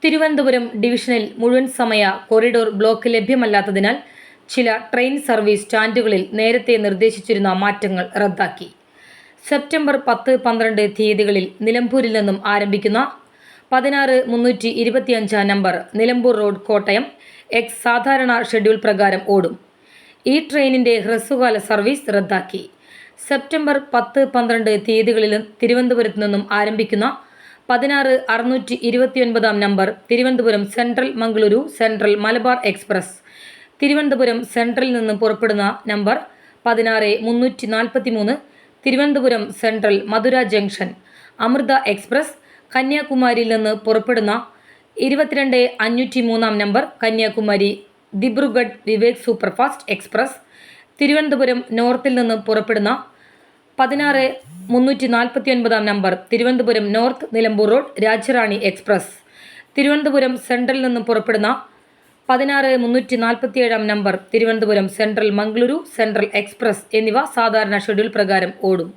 തിരുവനന്തപുരം ഡിവിഷനിൽ മുഴുവൻ സമയ കോറിഡോർ ബ്ലോക്ക് ലഭ്യമല്ലാത്തതിനാൽ ചില ട്രെയിൻ സർവീസ് സ്റ്റാൻഡുകളിൽ നേരത്തെ നിർദ്ദേശിച്ചിരുന്ന മാറ്റങ്ങൾ റദ്ദാക്കി. സെപ്റ്റംബർ 10-12 തീയതികളിൽ നിലമ്പൂരിൽ നിന്നും ആരംഭിക്കുന്ന 16-325 number Nilambur road Kottayam X സാധാരണ ഷെഡ്യൂൾ പ്രകാരം ഓടും. ഈ ട്രെയിനിൻ്റെ ഹ്രസ്വകാല സർവീസ് റദ്ദാക്കി. സെപ്റ്റംബർ 10-12 തീയതികളിൽ തിരുവനന്തപുരത്ത് നിന്നും ആരംഭിക്കുന്ന 16-629 number Thiruvananthapuram central Mangaluru central Malabar express, തിരുവനന്തപുരം സെൻട്രലിൽ നിന്ന് പുറപ്പെടുന്ന number 16-343 Thiruvananthapuram central Madurai junction, Amrita express, കന്യാകുമാരിയിൽ നിന്ന് പുറപ്പെടുന്ന 22-503 number Kanyakumari Dibrugarh Vivek superfast express, Thiruvananthapuram നോർത്തിൽ നിന്ന് പുറപ്പെടുന്ന 16-349 number Thiruvananthapuram north Nilambur road Rajyarani express, തിരുവനന്തപുരം സെൻട്രലിൽ നിന്ന് പുറപ്പെടുന്ന 16-347 number Thiruvananthapuram central Mangaluru central express എന്നിവ സാധാരണ ഷെഡ്യൂൾ പ്രകാരം ഓടും.